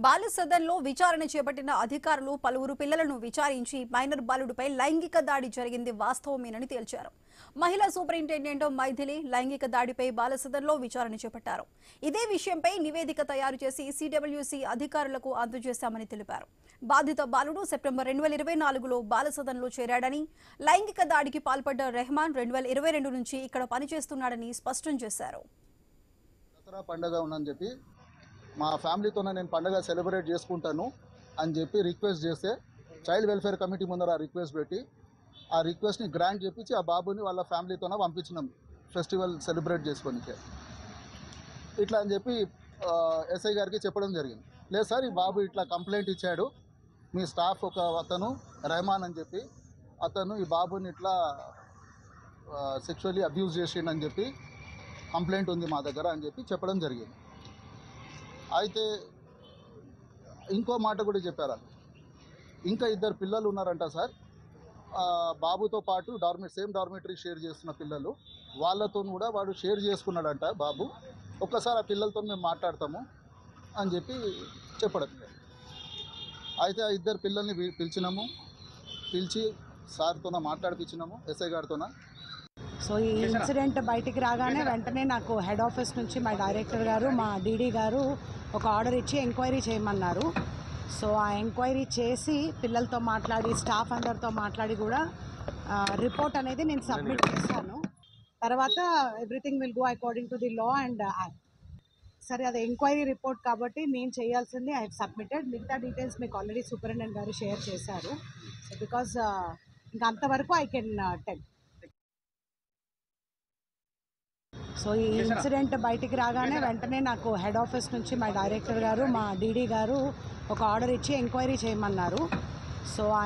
బాల సదన్లో విచారణ చేపట్టిన అధికారులు పలువురు పిల్లలను విచారించి మైనర్ బాలుడిపై లైంగిక దాడి జరిగింది వాస్తవమేనని తేల్చారు. మహిళా సూపరింటెండెంట్ మైథిలి లైంగిక దాడిపై బాల సదన్లో విచారణ చేపట్టారు. ఇదే విషయంపై నివేదిక తయారు చేసి సిడబ్ల్యూసి అధికారులకు అందజేశామని తెలిపారు. బాధిత బాలుడు సెప్టెంబర్ 2024లో బాల సదన్లో చేరాడని, లైంగిక దాడికి పాల్పడ్డ రెహమాన్ 2022 నుంచి ఇక్కడ పనిచేస్తున్నాడని స్పష్టం చేశారు. దసరా పండుగ ఉందని చెప్పి మా ఫ్యామిలీతోనే నేను పండుగ సెలబ్రేట్ చేసుకుంటాను అని చెప్పి రిక్వెస్ట్ చేస్తే చైల్డ్ వెల్ఫేర్ కమిటీ ముందర రిక్వెస్ట్ పెట్టి ఆ రిక్వెస్ట్ని గ్రాంట్ చేపించి ఆ బాబుని వాళ్ళ ఫ్యామిలీతోనే పంపించినాం ఫెస్టివల్ సెలబ్రేట్ చేసుకోనికే. ఇట్లా అని చెప్పి ఎస్ఐ గారికి చెప్పడం జరిగింది. లేదు సార్, ఈ బాబు ఇట్లా కంప్లైంట్ ఇచ్చాడు, మీ స్టాఫ్ ఒక అతను రెహమాన్ అని చెప్పి అతను ఈ బాబుని ఇట్లా సెక్షువల్లీ అబ్యూజ్ చేసిండని చెప్పి కంప్లైంట్ ఉంది మా దగ్గర అని చెప్పి చెప్పడం జరిగింది. అయితే ఇంకో మాట కూడా చెప్పారు, ఇంకా 2 పిల్లలు ఉన్నారంట సార్, బాబుతో పాటు సేమ్ డార్మిటరీ షేర్ చేస్తున్న పిల్లలు, వాళ్ళతో కూడా వాడు షేర్ చేసుకున్నాడంట బాబు. ఒక్కసారి ఆ పిల్లలతో మేము మాట్లాడతాము అని చెప్పి చెప్పడం. అయితే ఆ 2 పిల్లల్ని పిలిచి సార్తో మాట్లాడిపించినాము, ఎస్ఐ గారితోన. సో ఈ ఇన్సిడెంట్ బయటికి రాగానే వెంటనే నాకు హెడ్ ఆఫీస్ నుంచి మా డైరెక్టర్ గారు, మా డీడీ గారు ఒక ఆర్డర్ ఇచ్చి ఎంక్వైరీ చేయమన్నారు. సో ఆ ఎంక్వైరీ చేసి పిల్లలతో మాట్లాడి స్టాఫ్ అందరితో మాట్లాడి కూడా రిపోర్ట్ అనేది నేను సబ్మిట్ చేశాను. తర్వాత everything will go according to the law and act. సరే, అది ఎంక్వైరీ రిపోర్ట్ కాబట్టి నేను చేయాల్సింది ఐ హెవ్ సబ్మిటెడ్. మిగతా డీటెయిల్స్ మీకు ఆల్రెడీ సూపరింటెండెంట్ గారు షేర్ చేశారు. సో బికాజ్ ఇంకా అంతవరకు ఐ కెన్ టెల్. సో ఈ ఇన్సిడెంట్ బయటికి రాగానే వెంటనే నాకు హెడ్ ఆఫీస్ నుంచి మా డైరెక్టర్ గారు, మా డీడీ గారు ఒక ఆర్డర్ ఇచ్చి ఎంక్వైరీ చేయమన్నారు. సో ఆ